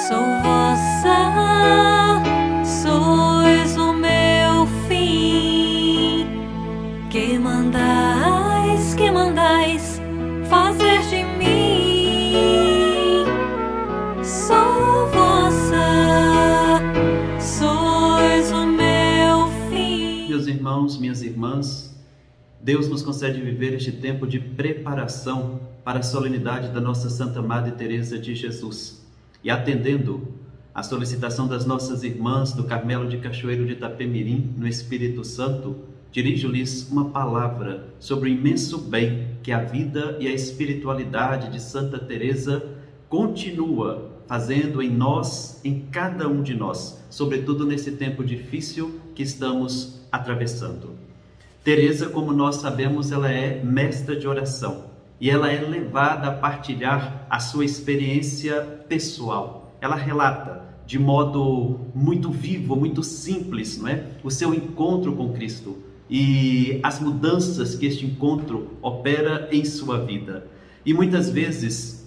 Sou vossa, sois o meu fim. Que mandais fazer de mim? Sou vossa, sois o meu fim. Meus irmãos, minhas irmãs, Deus nos concede viver este tempo de preparação para a solenidade da nossa Santa Madre Teresa de Jesus. E atendendo à solicitação das nossas irmãs do Carmelo de Cachoeiro de Itapemirim, no Espírito Santo, dirijo-lhes uma palavra sobre o imenso bem que a vida e a espiritualidade de Santa Teresa continua fazendo em nós, em cada um de nós, sobretudo nesse tempo difícil que estamos atravessando. Teresa, como nós sabemos, ela é mestra de oração. E ela é levada a partilhar a sua experiência pessoal. Ela relata de modo muito vivo, muito simples, não é? O seu encontro com Cristo e as mudanças que este encontro opera em sua vida. E muitas vezes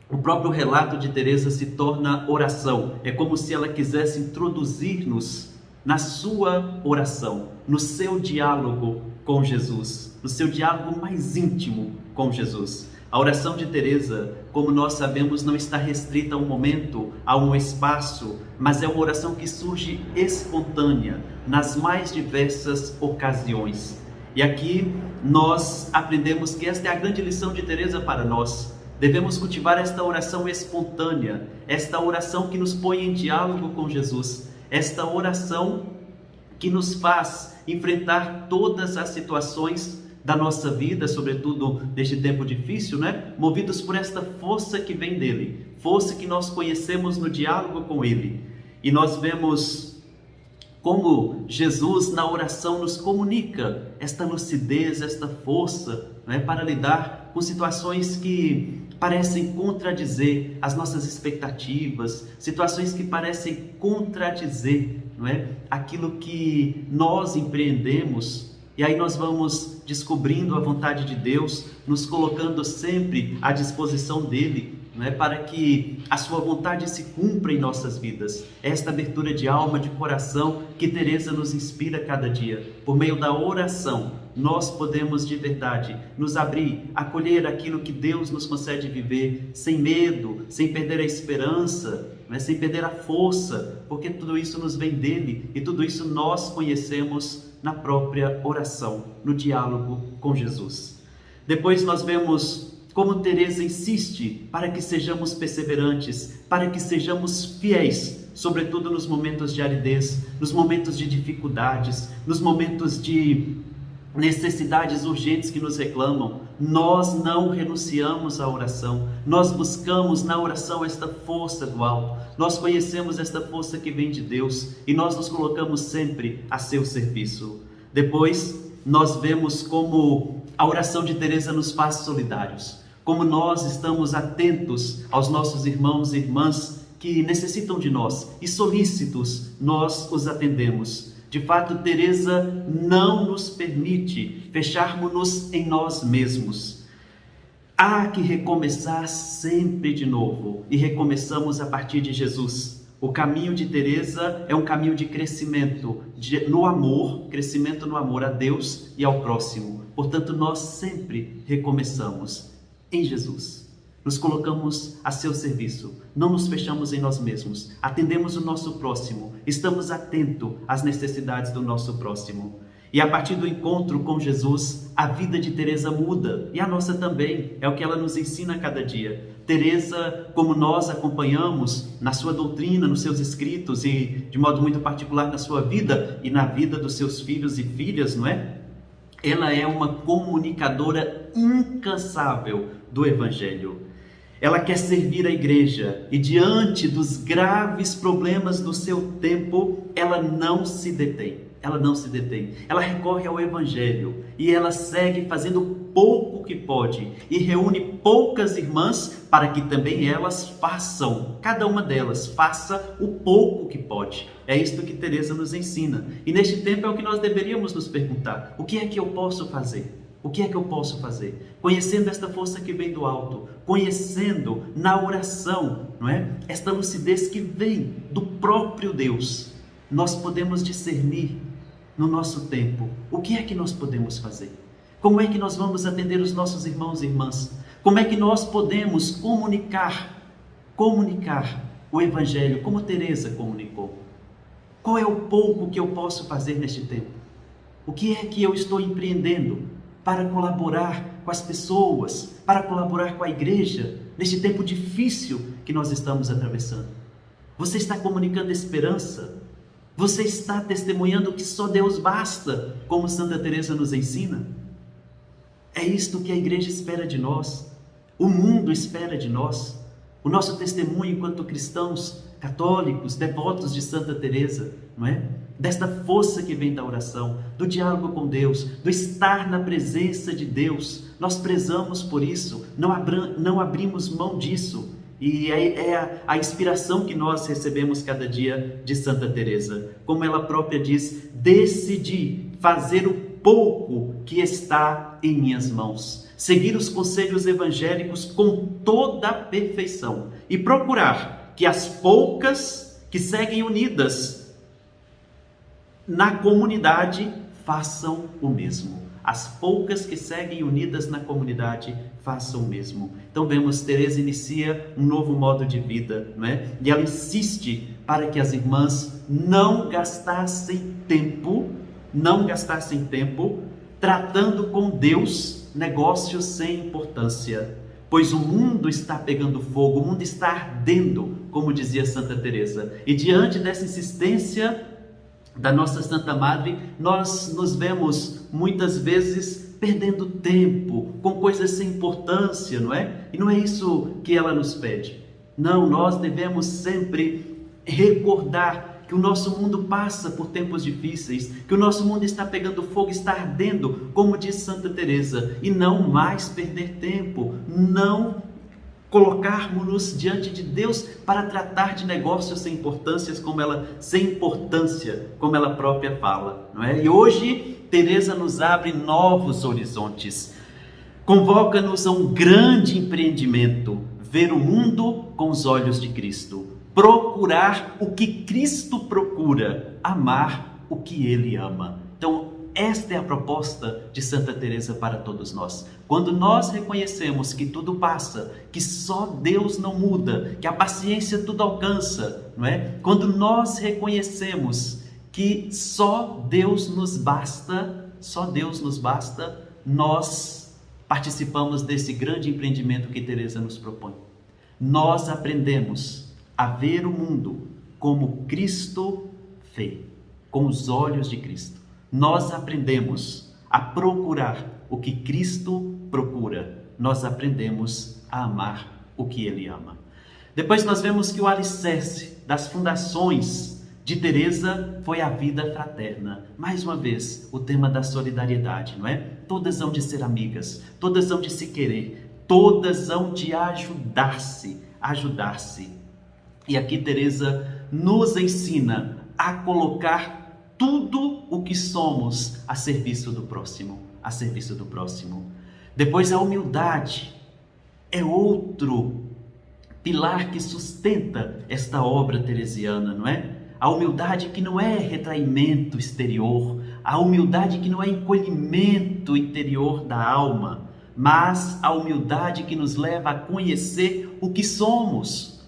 o próprio relato de Teresa se torna oração. É como se ela quisesse introduzir-nos na sua oração, no seu diálogo com Jesus, no seu diálogo mais íntimo com Jesus. A oração de Teresa, como nós sabemos, não está restrita a um momento, a um espaço, mas é uma oração que surge espontânea nas mais diversas ocasiões. E aqui nós aprendemos que esta é a grande lição de Teresa para nós. Devemos cultivar esta oração espontânea, esta oração que nos põe em diálogo com Jesus, esta oração que nos faz enfrentar todas as situações da nossa vida, sobretudo neste tempo difícil, né? Movidos por esta força que vem dele, força que nós conhecemos no diálogo com ele. E nós vemos como Jesus na oração nos comunica esta lucidez, esta força, né? Para lidar com situações que parecem contradizer as nossas expectativas, situações que parecem contradizer, não é? Aquilo que nós empreendemos. E aí nós vamos descobrindo a vontade de Deus, nos colocando sempre à disposição dele, não é? Para que a sua vontade se cumpra em nossas vidas. Esta abertura de alma, de coração que Teresa nos inspira cada dia. Por meio da oração, nós podemos de verdade nos abrir, acolher aquilo que Deus nos concede viver, sem medo, sem perder a esperança, não é? Sem perder a força, porque tudo isso nos vem dele e tudo isso nós conhecemos na própria oração, no diálogo com Jesus. Depois nós vemos como Teresa insiste para que sejamos perseverantes, para que sejamos fiéis, sobretudo nos momentos de aridez, nos momentos de dificuldades, nos momentos de necessidades urgentes que nos reclamam. Nós não renunciamos à oração, nós buscamos na oração esta força do alto, nós conhecemos esta força que vem de Deus e nós nos colocamos sempre a seu serviço. Depois nós vemos como a oração de Teresa nos faz solidários, como nós estamos atentos aos nossos irmãos e irmãs que necessitam de nós e solícitos nós os atendemos. De fato, Teresa não nos permite fecharmos-nos em nós mesmos. Há que recomeçar sempre de novo e recomeçamos a partir de Jesus. O caminho de Teresa é um caminho de crescimento no amor, crescimento no amor a Deus e ao próximo. Portanto, nós sempre recomeçamos em Jesus. Nos colocamos a seu serviço, não nos fechamos em nós mesmos, atendemos o nosso próximo, estamos atentos às necessidades do nosso próximo. E a partir do encontro com Jesus, a vida de Teresa muda, e a nossa também, é o que ela nos ensina a cada dia. Teresa, como nós acompanhamos na sua doutrina, nos seus escritos e de modo muito particular na sua vida e na vida dos seus filhos e filhas, não é? Ela é uma comunicadora incansável do Evangelho. Ela quer servir a igreja e diante dos graves problemas do seu tempo, ela não se detém. Ela recorre ao Evangelho e ela segue fazendo o pouco que pode e reúne poucas irmãs para que também elas façam, cada uma delas faça o pouco que pode. É isto que Teresa nos ensina. E neste tempo é o que nós deveríamos nos perguntar: o que é que eu posso fazer? O que é que eu posso fazer? Conhecendo esta força que vem do alto, conhecendo na oração, não é? Esta lucidez que vem do próprio Deus, nós podemos discernir no nosso tempo o que é que nós podemos fazer. Como é que nós vamos atender os nossos irmãos e irmãs? Como é que nós podemos comunicar o Evangelho, como Teresa comunicou? Qual é o pouco que eu posso fazer neste tempo? O que é que eu estou empreendendo para colaborar com as pessoas, para colaborar com a igreja, neste tempo difícil que nós estamos atravessando? Você está comunicando esperança? Você está testemunhando que só Deus basta, como Santa Teresa nos ensina? É isto que a igreja espera de nós, o mundo espera de nós. O nosso testemunho enquanto cristãos, católicos, devotos de Santa Teresa, não é? Desta força que vem da oração, do diálogo com Deus, do estar na presença de Deus. Nós prezamos por isso, não abrimos mão disso. E é a inspiração que nós recebemos cada dia de Santa Teresa. Como ela própria diz, decidi fazer o pouco que está em minhas mãos, seguir os conselhos evangélicos com toda a perfeição e procurar que as poucas que seguem unidas na comunidade façam o mesmo. As poucas que seguem unidas na comunidade façam o mesmo. Então vemos, Teresa inicia um novo modo de vida, não é? E ela insiste para que as irmãs não gastassem tempo tratando com Deus negócios sem importância, pois o mundo está pegando fogo, o mundo está ardendo, como dizia Santa Teresa. E diante dessa insistência da nossa Santa Madre, nós nos vemos muitas vezes perdendo tempo com coisas sem importância, não é? E não é isso que ela nos pede. Não, nós devemos sempre recordar que o nosso mundo passa por tempos difíceis, que o nosso mundo está pegando fogo, está ardendo, como diz Santa Teresa, e não mais perder tempo, não colocarmos-nos diante de Deus para tratar de negócios sem importância, como ela própria fala, não é? E hoje Teresa nos abre novos horizontes, convoca-nos a um grande empreendimento, ver o mundo com os olhos de Cristo, procurar o que Cristo procura, amar o que Ele ama. Então, esta é a proposta de Santa Teresa para todos nós. Quando nós reconhecemos que tudo passa, que só Deus não muda, que a paciência tudo alcança, não é? Quando nós reconhecemos que só Deus nos basta, nós participamos desse grande empreendimento que Teresa nos propõe. Nós aprendemos a ver o mundo como Cristo vê, com os olhos de Cristo. Nós aprendemos a procurar o que Cristo procura. Nós aprendemos a amar o que Ele ama. Depois nós vemos que o alicerce das fundações de Teresa foi a vida fraterna. Mais uma vez, o tema da solidariedade, não é? Todas hão de ser amigas, todas hão de se querer, todas hão de ajudar-se. E aqui Teresa nos ensina a colocar tudo o que somos a serviço do próximo, Depois a humildade é outro pilar que sustenta esta obra teresiana, não é? A humildade que não é retraimento exterior, a humildade que não é encolhimento interior da alma, mas a humildade que nos leva a conhecer o que somos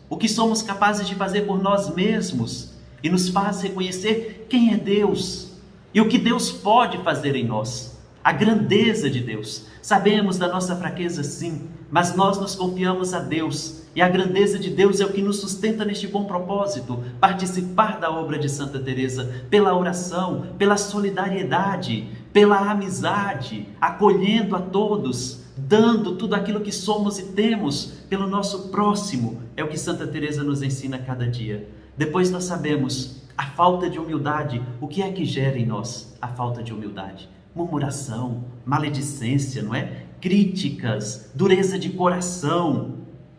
capazes de fazer por nós mesmos e nos faz reconhecer quem é Deus e o que Deus pode fazer em nós, a grandeza de Deus. Sabemos da nossa fraqueza, sim, mas nós nos confiamos a Deus e a grandeza de Deus é o que nos sustenta neste bom propósito, participar da obra de Santa Teresa pela oração, pela solidariedade, pela amizade, acolhendo a todos, dando tudo aquilo que somos e temos pelo nosso próximo. É o que Santa Teresa nos ensina a cada dia. Depois nós sabemos a falta de humildade. O que é que gera em nós a falta de humildade? Murmuração, maledicência, não é? Críticas, dureza de coração.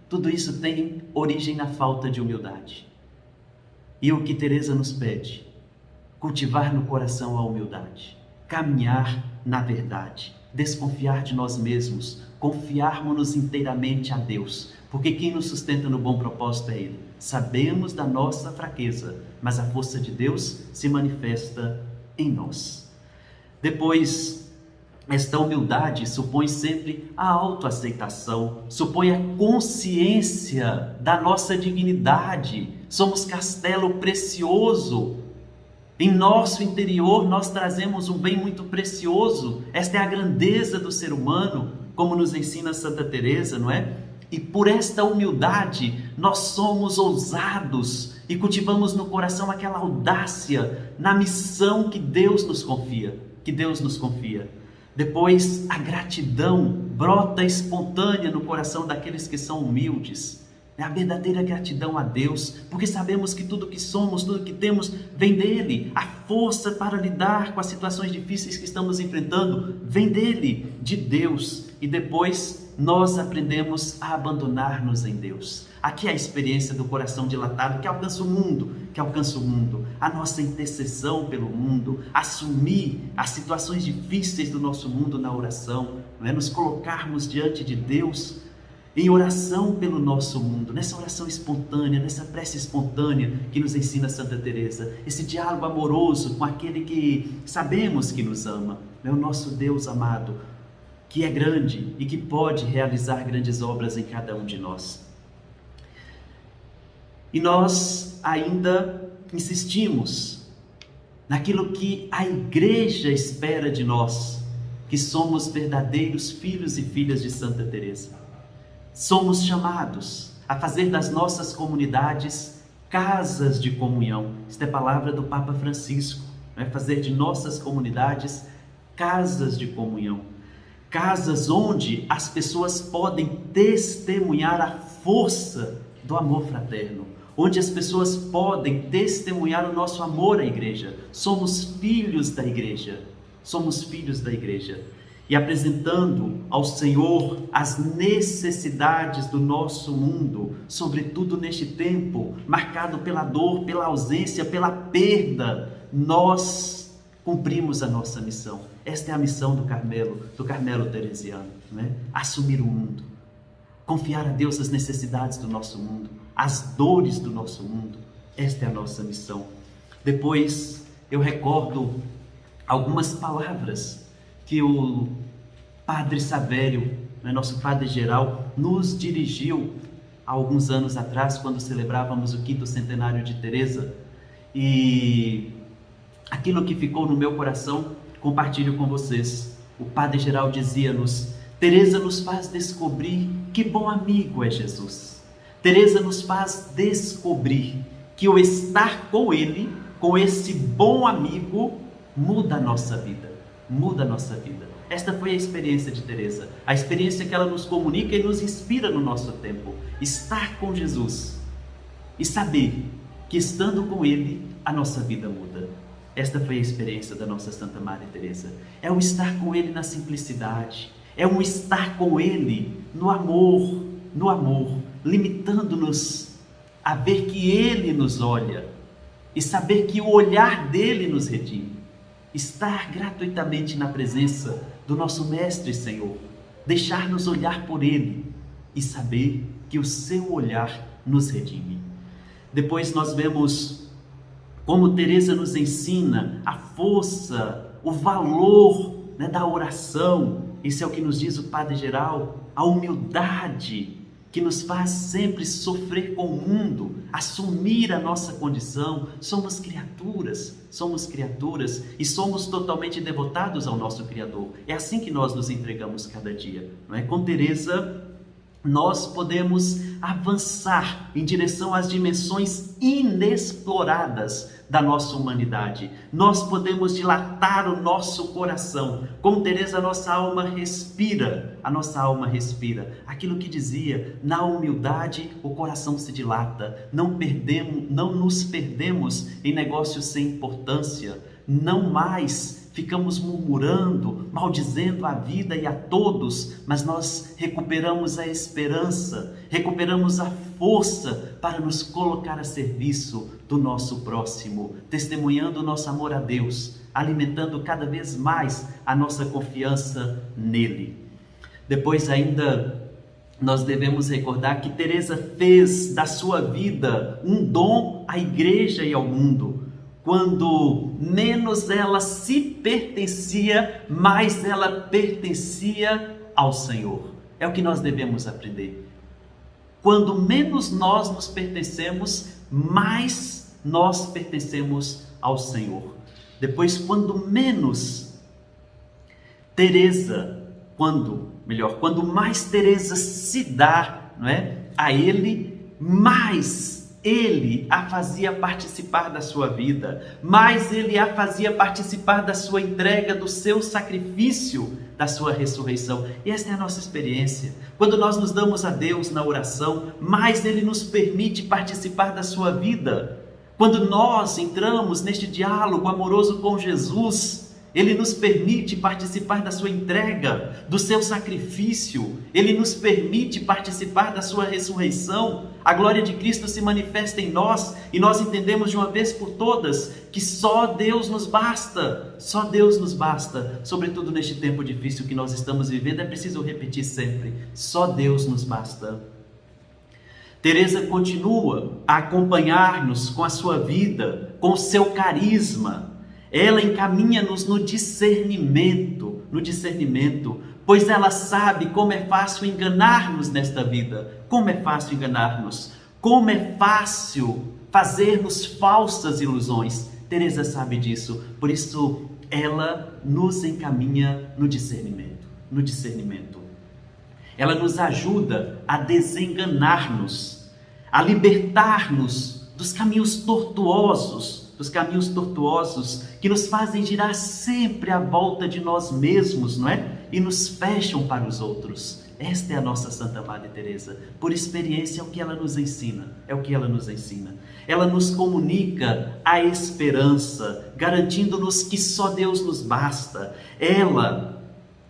Tudo isso tem origem na falta de humildade. E o que Teresa nos pede? Cultivar no coração a humildade, caminhar na verdade, desconfiar de nós mesmos, confiarmos-nos inteiramente a Deus, porque quem nos sustenta no bom propósito é Ele. Sabemos da nossa fraqueza, mas a força de Deus se manifesta em nós. Depois, esta humildade supõe sempre a autoaceitação, supõe a consciência da nossa dignidade. Somos castelo precioso. Em nosso interior nós trazemos um bem muito precioso. Esta é a grandeza do ser humano, como nos ensina Santa Teresa, não é? E por esta humildade nós somos ousados e cultivamos no coração aquela audácia na missão que Deus nos confia, Depois, a gratidão brota espontânea no coração daqueles que são humildes. É a verdadeira gratidão a Deus, porque sabemos que tudo que somos, tudo que temos, vem dEle. A força para lidar com as situações difíceis que estamos enfrentando vem dEle, de Deus. E depois nós aprendemos a abandonar-nos em Deus. Aqui é a experiência do coração dilatado que alcança o mundo, a nossa intercessão pelo mundo, assumir as situações difíceis do nosso mundo na oração, não é? Nos colocarmos diante de Deus em oração pelo nosso mundo, nessa oração espontânea, nessa prece espontânea que nos ensina Santa Teresa, esse diálogo amoroso com aquele que sabemos que nos ama, é o nosso Deus amado, que é grande e que pode realizar grandes obras em cada um de nós. E nós ainda insistimos naquilo que a Igreja espera de nós, que somos verdadeiros filhos e filhas de Santa Teresa. Somos chamados a fazer das nossas comunidades casas de comunhão. Esta é a palavra do Papa Francisco, né? Fazer de nossas comunidades casas de comunhão. Casas onde as pessoas podem testemunhar a força do amor fraterno, onde as pessoas podem testemunhar o nosso amor à Igreja. Somos filhos da Igreja, e apresentando ao Senhor as necessidades do nosso mundo, sobretudo neste tempo marcado pela dor, pela ausência, pela perda, nós cumprimos a nossa missão. Esta é a missão do Carmelo teresiano, né? Assumir o mundo, confiar a Deus as necessidades do nosso mundo, as dores do nosso mundo. Esta é a nossa missão. Depois eu recordo algumas palavras que o Padre Savério, nosso Padre Geral, nos dirigiu há alguns anos atrás, quando celebrávamos o 5º centenário de Teresa. E aquilo que ficou no meu coração, compartilho com vocês. O Padre Geral dizia-nos: Teresa nos faz descobrir que bom amigo é Jesus. Teresa nos faz descobrir que o estar com Ele, com esse bom amigo, muda a nossa vida. Esta foi a experiência de Teresa, a experiência que ela nos comunica e nos inspira no nosso tempo. Estar com Jesus e saber que estando com Ele, a nossa vida muda. Esta foi a experiência da nossa Santa Madre Teresa. É o estar com Ele na simplicidade, é um estar com Ele no amor, limitando-nos a ver que Ele nos olha e saber que o olhar dele nos redime. Estar gratuitamente na presença do nosso Mestre e Senhor, deixar-nos olhar por Ele e saber que o seu olhar nos redime. Depois nós vemos como Teresa nos ensina a força, o valor, da oração. Isso é o que nos diz o Padre Geral, a humildade que nos faz sempre sofrer com o mundo, assumir a nossa condição. Somos criaturas e somos totalmente devotados ao nosso Criador. É assim que nós nos entregamos cada dia, não é? Com Teresa, nós podemos avançar em direção às dimensões inexploradas da nossa humanidade. Nós podemos dilatar o nosso coração. Com Teresa, a nossa alma respira. Aquilo que dizia: na humildade o coração se dilata. Não nos perdemos em negócios sem importância. Não mais ficamos murmurando, maldizendo a vida e a todos, mas nós recuperamos a esperança, recuperamos a força para nos colocar a serviço do nosso próximo, testemunhando o nosso amor a Deus, alimentando cada vez mais a nossa confiança nele. Depois ainda nós devemos recordar que Teresa fez da sua vida um dom à igreja e ao mundo. Quando menos ela se pertencia, mais ela pertencia ao Senhor. É o que nós devemos aprender. Quando menos nós nos pertencemos, mais nós pertencemos ao Senhor. Depois, quando mais Teresa se dá, não é, a ele, mais ele a fazia participar da sua vida, mais ele a fazia participar da sua entrega, do seu sacrifício, da sua ressurreição. E essa é a nossa experiência. Quando nós nos damos a Deus na oração, mais ele nos permite participar da sua vida. Quando nós entramos neste diálogo amoroso com Jesus, ele nos permite participar da sua entrega, do seu sacrifício. Ele nos permite participar da sua ressurreição. A glória de Cristo se manifesta em nós e nós entendemos de uma vez por todas que só Deus nos basta. Só Deus nos basta. Sobretudo neste tempo difícil que nós estamos vivendo, é preciso repetir sempre: só Deus nos basta. Teresa continua a acompanhar-nos com a sua vida, com o seu carisma. Ela encaminha-nos no discernimento, pois ela sabe como é fácil enganar-nos nesta vida, como é fácil enganar-nos, como é fácil fazermos falsas ilusões. Teresa sabe disso, por isso ela nos encaminha no discernimento. Ela nos ajuda a desenganar-nos, a libertar-nos dos caminhos tortuosos que nos fazem girar sempre à volta de nós mesmos, não é? E nos fecham para os outros. Esta é a nossa Santa Madre Teresa. Por experiência, é o que ela nos ensina. Ela nos comunica a esperança, garantindo-nos que só Deus nos basta. Ela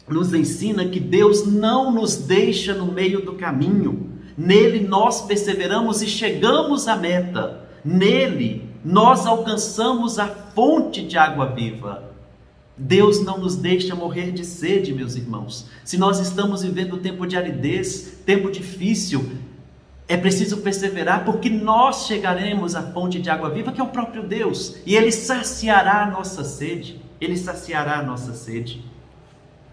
nos ensina que Deus não nos deixa no meio do caminho. Nele nós perseveramos e chegamos à meta. Nele nós alcançamos a fonte de água viva. Deus não nos deixa morrer de sede, meus irmãos. Se nós estamos vivendo tempo de aridez, tempo difícil, é preciso perseverar, porque nós chegaremos à fonte de água viva, que é o próprio Deus, e Ele saciará a nossa sede.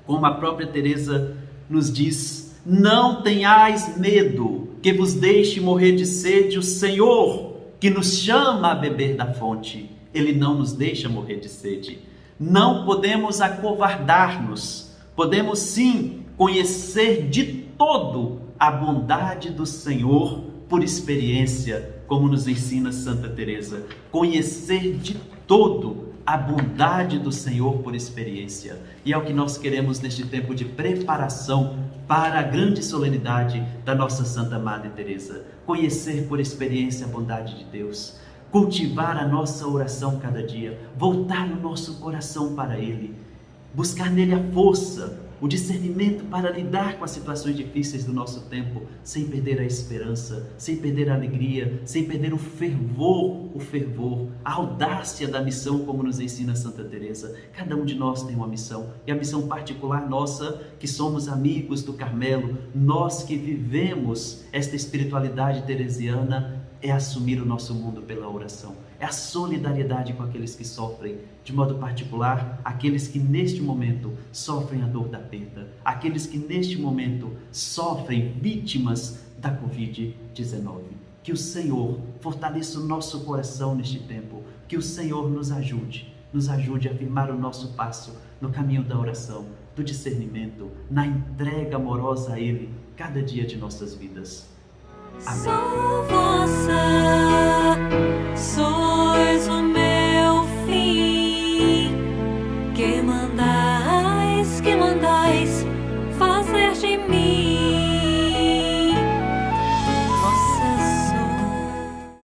Como a própria Teresa nos diz: não tenhais medo que vos deixe morrer de sede o Senhor, que nos chama a beber da fonte. Ele não nos deixa morrer de sede. Não podemos acovardar-nos. Podemos sim conhecer de todo a bondade do Senhor por experiência, como nos ensina Santa Teresa. Conhecer de todo a bondade do Senhor por experiência. E é o que nós queremos neste tempo de preparação para a grande solenidade da nossa Santa Madre Teresa. Conhecer por experiência a bondade de Deus, cultivar a nossa oração cada dia, voltar o nosso coração para Ele, buscar nele a força, o discernimento para lidar com as situações difíceis do nosso tempo, sem perder a esperança, sem perder a alegria, sem perder o fervor, a audácia da missão, como nos ensina Santa Teresa. Cada um de nós tem uma missão, e a missão particular nossa, que somos amigos do Carmelo, nós que vivemos esta espiritualidade teresiana, é assumir o nosso mundo pela oração, é a solidariedade com aqueles que sofrem, de modo particular, aqueles que neste momento sofrem a dor da perda, aqueles que neste momento sofrem vítimas da Covid-19. Que o Senhor fortaleça o nosso coração neste tempo, que o Senhor nos ajude a firmar o nosso passo no caminho da oração, do discernimento, na entrega amorosa a Ele, cada dia de nossas vidas. Amém. Só você.